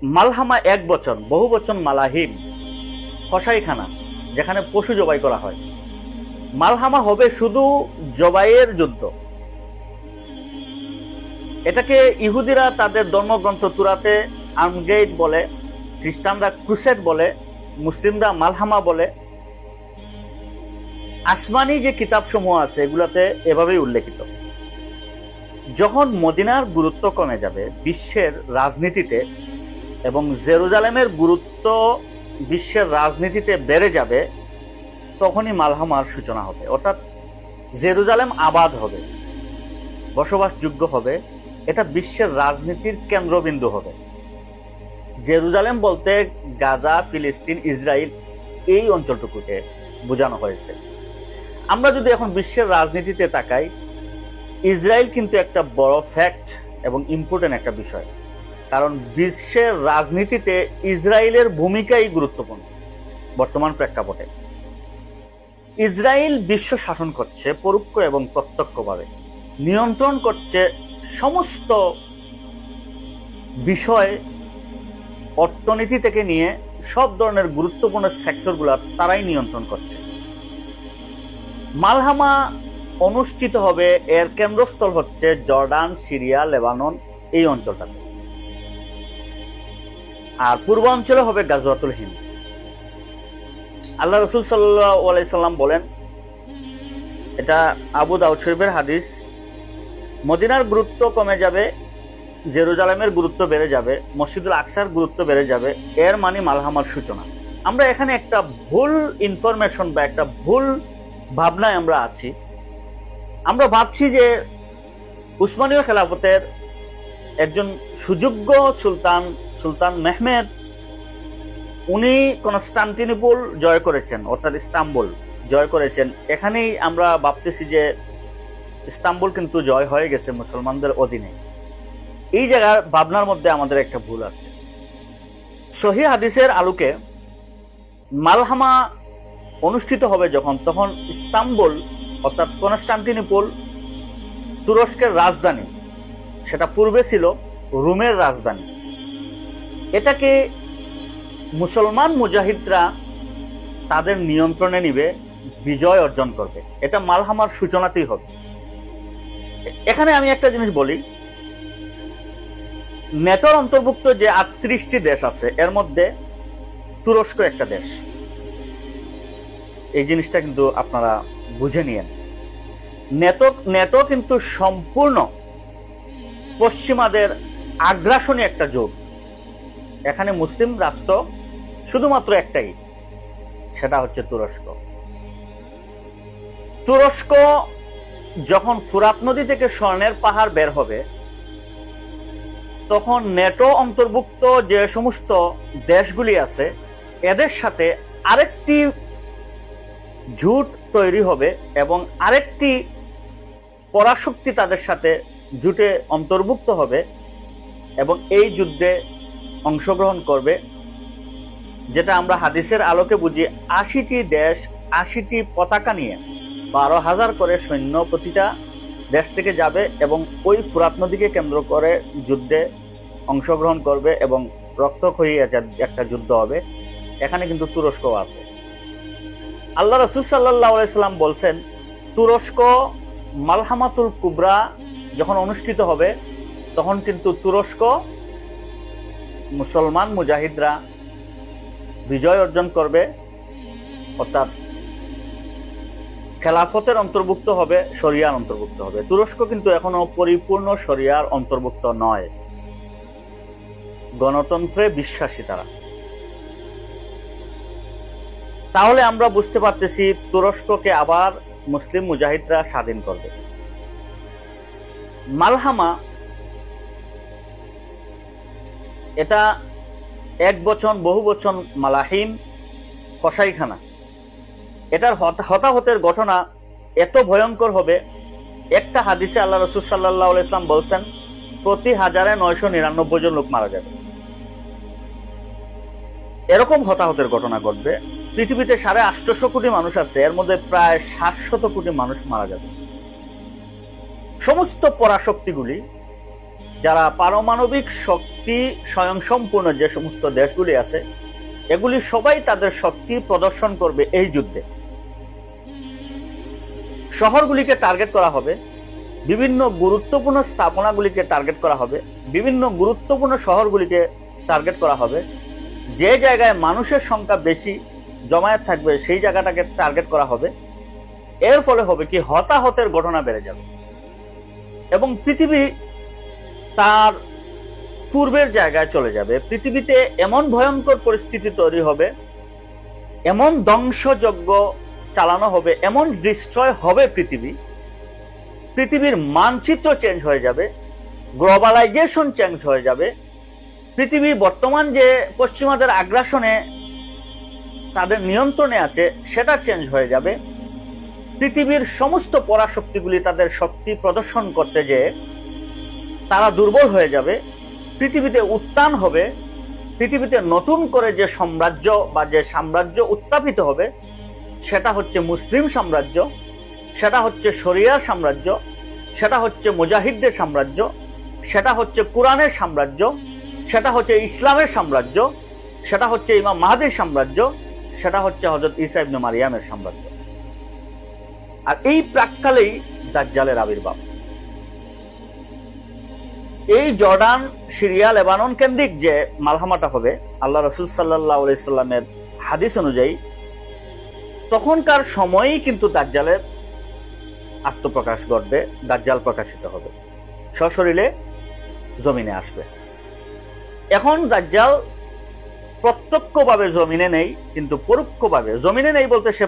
মালহামা 1 বচন, বহু বচন মালাহিম, কসাইখানা যেখানে পশু জবাই করা হয়। মালহামা হবে শুধু জবাইয়ের যুদ্ধ। এটাকে ইহুদিরা তাদের ধর্মগ্রন্থ তুরাতে আর্মগেট বলে, খ্রিস্টানরা ক্রুসেড বলে, মুসলিমরা মালহামা বলে। আসমানি যে কিতাব সমূহ আছে এগুলাতে এভাবেই উল্লেখিত। যখন মদিনার গুরুত্ব কমে যাবে বিশ্বের রাজনীতিতে এবং জেরুজালেমের গুরুত্ব বিশ্বের রাজনীতিতে বেড়ে যাবে, তখনই মালহামার সূচনা হবে। অর্থাৎ জেরুজালেম আবাদ হবে, বসবাসযোগ্য হবে, এটা বিশ্বের রাজনীতির কেন্দ্রবিন্দু হবে। জেরুজালেম বলতে গাজা, ফিলিস্তিন, ইসরায়েল এই অঞ্চলটুকুকে বোঝানো হয়েছে। আমরা যদি এখন বিশ্বের রাজনীতিতে তাকাই, ইসরায়েল কিন্তু একটা বড় ফ্যাক্ট এবং ইম্পর্টেন্ট একটা বিষয়, কারণ বিশ্বের রাজনীতিতে ইসরায়েলের ভূমিকাই গুরুত্বপূর্ণ বর্তমান প্রেক্ষাপটে। ইসরায়েল বিশ্ব শাসন করছে পরোক্ষ এবং প্রত্যক্ষভাবে, নিয়ন্ত্রণ করছে সমস্ত বিষয়, অর্থনীতি থেকে নিয়ে সব ধরনের গুরুত্বপূর্ণ সেক্টরগুলো তারাই নিয়ন্ত্রণ করছে। মালহামা অনুষ্ঠিত হবে, এর কেন্দ্রস্থল হচ্ছে জর্ডান, সিরিয়া, লেবানন এই অঞ্চলটাতে, আর পূর্বাঞ্চলে হবে গাজওয়াতুল হিন্দ। আল্লাহ রাসূল সাল্লাল্লাহু আলাইহি সাল্লাম বলেন, এটা আবু দাউদ শরীফের হাদিস, মদিনার গুরুত্ব কমে যাবে, জেরুজালেমের গুরুত্ব বেড়ে যাবে, মসজিদুল আকসার গুরুত্ব বেড়ে যাবে, এর মানে মালহামার সূচনা। আমরা এখানে একটা ভুল ইনফরমেশন বা একটা ভুল ভাবনায় আমরা আছি। আমরা ভাবছি যে উসমানীয় খেলাফতের একজন সুযোগ্য সুলতান মেহমেদ, উনি কনস্টান্টিনোপল জয় করেছেন, অর্থাৎ ইস্তাম্বুল জয় করেছেন। এখানেই আমরা ভাবতেছি যে ইস্তাম্বুল কিন্তু জয় হয়ে গেছে মুসলমানদের অধীনে। এই জায়গার ভাবনার মধ্যে আমাদের একটা ভুল আছে। সহিহ হাদিসের আলোকে মালহামা অনুষ্ঠিত হবে যখন, তখন ইস্তাম্বুল অর্থাৎ কনস্টান্টিনোপল তুরস্কের রাজধানী, সেটা পূর্বে ছিল রোমের রাজধানী। এটাকে মুসলমান মুজাহিদরা তাদের নিয়ন্ত্রণে নিবে, বিজয় অর্জন করবে। এটা মালহামার সূচনাতেই হবে। এখানে আমি একটা জিনিস বলি, নেটোর অন্তর্ভুক্ত যে 38টি দেশ আছে এর মধ্যে তুরস্ক একটা দেশ। এই জিনিসটা কিন্তু আপনারা বুঝে নিয়েন। নেটো কিন্তু সম্পূর্ণ পশ্চিমাদের আগ্রাসনী একটা জোট। এখানে মুসলিম রাষ্ট্র শুধুমাত্র একটাই, সেটা হচ্ছে তুরস্ক। তুরস্ক যখন ফুরাত নদী থেকে স্বর্ণের পাহাড় বের হবে, তখন নেটো অন্তর্ভুক্ত যে সমস্ত দেশগুলি আছে এদের সাথে আরেকটি জোট তৈরি হবে এবং আরেকটি পরাশক্তি তাদের সাথে জোটে অন্তর্ভুক্ত হবে এবং এই যুদ্ধে অংশগ্রহণ করবে, যেটা আমরা হাদিসের আলোকে বুঝি 80টি দেশ 80টি পতাকা নিয়ে 12,000 করে সৈন্য প্রতিটা দেশ থেকে যাবে এবং ওই ফুরাত নদীকে কেন্দ্র করে যুদ্ধে অংশগ্রহণ করবে এবং রক্তক্ষয়ী একটা যুদ্ধ হবে। এখানে কিন্তু তুরস্ক আছে। আল্লাহ রাসূল সাল্লাল্লাহু আলাইহি সাল্লাম বলছেন, তুরস্ক মালহামাতুল কুবরা যখন অনুষ্ঠিত হবে তখন কিন্তু তুরস্ক মুসলমান মুজাহিদরা বিজয় অর্জন করবে, অর্থাৎ খেলাফতের অন্তর্ভুক্ত হবে, শরিয়ার অন্তর্ভুক্ত হবে। তুরস্ক কিন্তু এখনো পরিপূর্ণ শরিয়ার অন্তর্ভুক্ত নয়, গণতন্ত্রে বিশ্বাসী তারা। তাহলে আমরা বুঝতে পারতেছি তুরস্ককে আবার মুসলিম মুজাহিদরা স্বাধীন করবে। মালহামা এটা এক বচন, বহু বচন মালাহিম, কসাইখানা। এটার হতাহতের ঘটনা এত ভয়ঙ্কর হবে, একটা হাদিসে আল্লাহ রাসূল সাল্লাল্লাহু আলাইহি ওয়াসাল্লাম বলছেন প্রতি 1099 জন লোক মারা যাবে। এরকম হতাহতের ঘটনা ঘটবে। পৃথিবীতে 850 কোটি মানুষ আছে, এর মধ্যে প্রায় 700 কোটি মানুষ মারা যাবে। সমস্ত পরাশক্তিগুলি যারা পারমাণবিক শক্তি স্বয়ংসম্পূর্ণ যে সমস্ত দেশগুলি আছে, এগুলি সবাই তাদের শক্তি প্রদর্শন করবে এই যুদ্ধে। শহরগুলিকে টার্গেট করা হবে, বিভিন্ন গুরুত্বপূর্ণ স্থাপনাগুলিকে টার্গেট করা হবে, বিভিন্ন গুরুত্বপূর্ণ শহরগুলিকে টার্গেট করা হবে। যে জায়গায় মানুষের সংখ্যা বেশি জমায়েত থাকবে সেই জায়গাটাকে টার্গেট করা হবে। এর ফলে হবে কি, হতাহতের ঘটনা বেড়ে যাবে এবং পৃথিবী তার পূর্বের জায়গায় চলে যাবে। পৃথিবীতে এমন ভয়ঙ্কর পরিস্থিতি তৈরি হবে, এমন ধ্বংসযজ্ঞ চালানো হবে, এমন ডিস্ট্রয় হবে পৃথিবীর মানচিত্র চেঞ্জ হয়ে যাবে, গ্লোবালাইজেশন চেঞ্জ হয়ে যাবে। পৃথিবী বর্তমান যে পশ্চিমাদের আগ্রাসনে তাদের নিয়ন্ত্রণে আছে সেটা চেঞ্জ হয়ে যাবে। পৃথিবীর সমস্ত পরাশক্তিগুলি তাদের শক্তি প্রদর্শন করতে যেয়ে তারা দুর্বল হয়ে যাবে। পৃথিবীতে উত্থান হবে, পৃথিবীতে নতুন করে যে সাম্রাজ্য বা যে সাম্রাজ্য উত্থাপিত হবে সেটা হচ্ছে মুসলিম সাম্রাজ্য, সেটা হচ্ছে শরিয়ার সাম্রাজ্য, সেটা হচ্ছে মুজাহিদদের সাম্রাজ্য, সেটা হচ্ছে কোরআনের সাম্রাজ্য, সেটা হচ্ছে ইসলামের সাম্রাজ্য, সেটা হচ্ছে ইমাম মাহদীর সাম্রাজ্য, সেটা হচ্ছে হযরত ঈসা ইবনে মারইয়ামের সাম্রাজ্য। আর এই প্রাক্কালেই দাজ্জালের আবির্ভাব। এই জর্ডান, সিরিয়া, লেবানন কেন্দ্রিক যে মালহামাটা হবে আল্লাহ রাসূল সাল্লাল্লাহু আলাইহি সাল্লামের হাদিস অনুযায়ী, তখনকার সময়ই কিন্তু দাজ্জালের আত্মপ্রকাশ ঘটবে, দাজ্জাল প্রকাশিত হবে, সশরীরে জমিনে আসবে। এখন দাজ্জাল প্রত্যক্ষভাবে জমিনে নেই, কিন্তু পরোক্ষভাবে, জমিনে নেই বলতে সে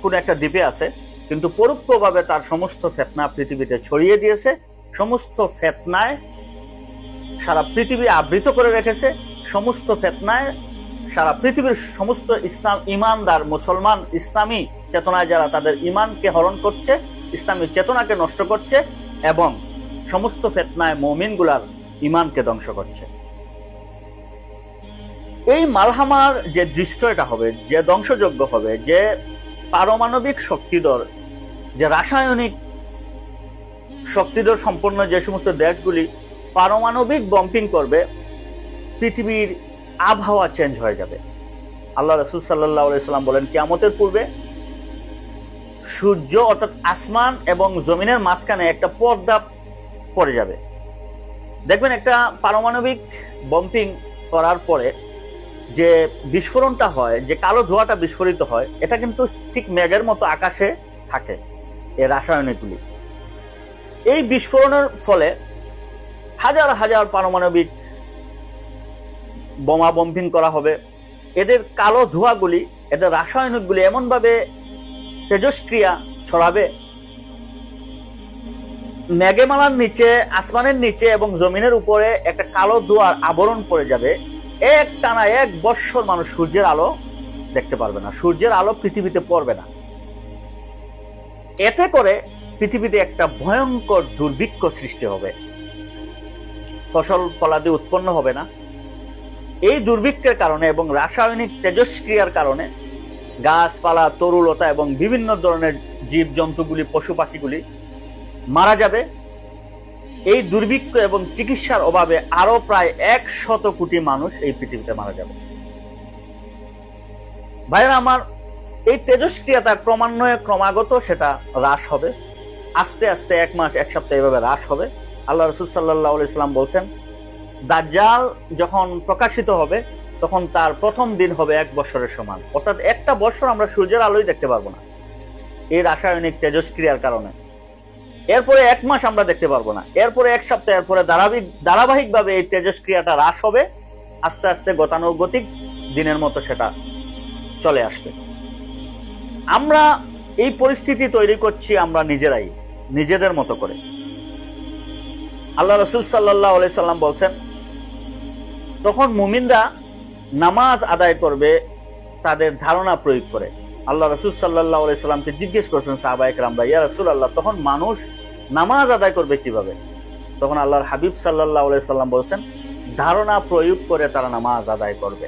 কোন একটা দ্বীপে আছে, কিন্তু পরোক্ষভাবে তার সমস্ত ফিতনা পৃথিবীতে ছড়িয়ে দিয়েছে। সমস্ত ফিতনায় সারা পৃথিবী আবৃত করে রেখেছে, সমস্ত ফিতনায় সারা পৃথিবীর সমস্ত ইমানদার মুসলমান ইসলামী চেতনায় যারা তাদের ইমানকে হরণ করছে, ইসলামী চেতনাকে নষ্ট করছে এবং সমস্ত ফিতনায় মুমিনগুলার ইমানকে ধ্বংস করছে। এই মালহামার যে দৃষ্টটা হবে, যে ধ্বংসযজ্ঞ হবে, যে পারমাণবিক শক্তিধর, যে রাসায়নিক শক্তিধর সম্পন্ন যে সমস্ত দেশগুলি পারমাণবিক বম্পিং করবে, পৃথিবীর আবহাওয়া চেঞ্জ হয়ে যাবে। আল্লাহ রাসূল সাল্লাল্লাহু আলাইহি সাল্লাম বলেন, কিয়ামতের পূর্বে সূর্য অর্থাৎ আসমান এবং জমিনের মাঝখানে একটা পর্দা পড়ে যাবে। দেখবেন একটা পারমাণবিক বম্পিং করার পরে যে বিস্ফোরণটা হয়, যে কালো ধোঁয়াটা বিস্ফোরিত হয়, এটা কিন্তু ঠিক মেঘের মতো আকাশে থাকে এই রাসায়নিকগুলি। এই বিস্ফোরণের ফলে হাজার হাজার পারমাণবিক বোমা বম্পিং করা হবে। এদের কালো ধোঁয়াগুলি, এদের রাসায়নিকগুলি এমনভাবে তেজস্ক্রিয়া ছড়াবে, মেঘমালার নিচে, আসমানের নিচে এবং জমিনের উপরে একটা কালো ধোঁয়ার আবরণ পড়ে যাবে। এক টানা 1 বৎসর মানুষ সূর্যের আলো দেখতে পারবে না, সূর্যের আলো পৃথিবীতে পড়বে না। এতে করে পৃথিবীতে একটা ভয়ঙ্কর দুর্ভিক্ষ সৃষ্টি হবে, ফসল ফলাদি উৎপন্ন হবে না। এই দুর্ভিক্ষের কারণে এবং রাসায়নিক তেজস্ক্রিয়ার কারণে গাছপালা, তরুলতা এবং বিভিন্ন ধরনের জীব জন্তুগুলি, পশু পাখিগুলি মারা যাবে। এই দুর্ভিক্ষ এবং চিকিৎসার অভাবে আরো প্রায় 100 কোটি মানুষ এই পৃথিবীতে মারা যাবে। ভাইরা আমার, এই তেজস্ক্রিয়াটা ক্রমান্বয়ে ক্রমাগত সেটা হ্রাস হবে, আস্তে আস্তে 1 মাস 1 সপ্তাহ এভাবে হ্রাস হবে। আল্লাহ রাসূল সাল্লাল্লাহু আলাইহি সাল্লাম বলছেন, দাজ্জাল যখন প্রকাশিত হবে তখন তার প্রথম দিন হবে 1 বছরের সমান, অর্থাৎ একটা বছর আমরা সূর্যের আলোই দেখতে পারবো না এই রাসায়নিক তেজস্ক্রিয়ার কারণে। এরপরে 1 মাস আমরা দেখতে পারবো না, এরপরে 1 সপ্তাহ, এরপরে ধারাবাহিকভাবে এই তেজস্ক্রিয়াটা হ্রাস হবে, আস্তে আস্তে গতানুগতিক দিনের মতো সেটা চলে আসবে। আমরা এই পরিস্থিতি তৈরি করছি আমরা নিজেরাই, নিজেদের মতো করে। আল্লাহ রাসূল সাল্লাল্লাহু আলাইহি সাল্লাম বলছেন, তখন মুমিনরা নামাজ আদায় করবে তাদের ধারণা প্রয়োগ করে। আল্লাহ রাসূল সাল্লাল্লাহু আলাইহি সাল্লামকে জিজ্ঞেস করেছেন সাহাবায়ে কেরামরা, ইয়া রাসূলুল্লাহ, তখন মানুষ নামাজ আদায় করবে কিভাবে? তখন আল্লাহর হাবিব সাল্লাল্লাহু আলাইহি সাল্লাম বলছেন, ধারণা প্রয়োগ করে তারা নামাজ আদায় করবে।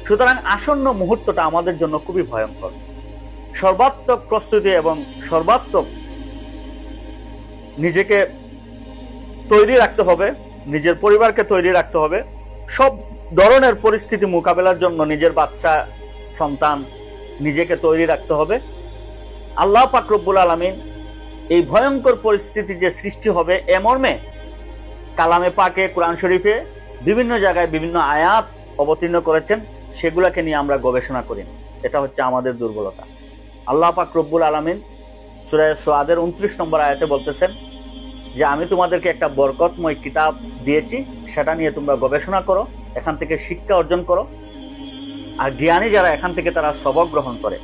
সুতরাং আসন্ন মুহূর্তটা আমাদের জন্য খুবই ভয়ঙ্কর। সর্বাত্মক প্রস্তুতি এবং সর্বাত্মক নিজেকে তৈরি রাখতে হবে, নিজের পরিবারকে তৈরি রাখতে হবে, সব ধরনের পরিস্থিতি মোকাবেলার জন্য নিজের বাচ্চা সন্তান নিজেকে তৈরি রাখতে হবে। আল্লাহ পাক রব্বুল আলামিন এই ভয়ঙ্কর পরিস্থিতি যে সৃষ্টি হবে এ মর্মে কালামে পাকে, কোরআন শরীফে বিভিন্ন জায়গায় বিভিন্ন আয়াত অবতীর্ণ করেছেন, সেগুলোকে নিয়ে আমরা গবেষণা করি। এটা হচ্ছে আমাদের দুর্বলতা। আল্লাহ পাক রব্বুল আলামিন সূরা সুআদের 29 নম্বর আয়াতে বলতেছেন যে আমি তোমাদেরকে একটা বরকতময় কিতাব দিয়েছি, সেটা নিয়ে তোমরা গবেষণা করো, এখান থেকে শিক্ষা অর্জন করো। আর জ্ঞানী যারা এখান থেকে তারা সবক গ্রহণ করে।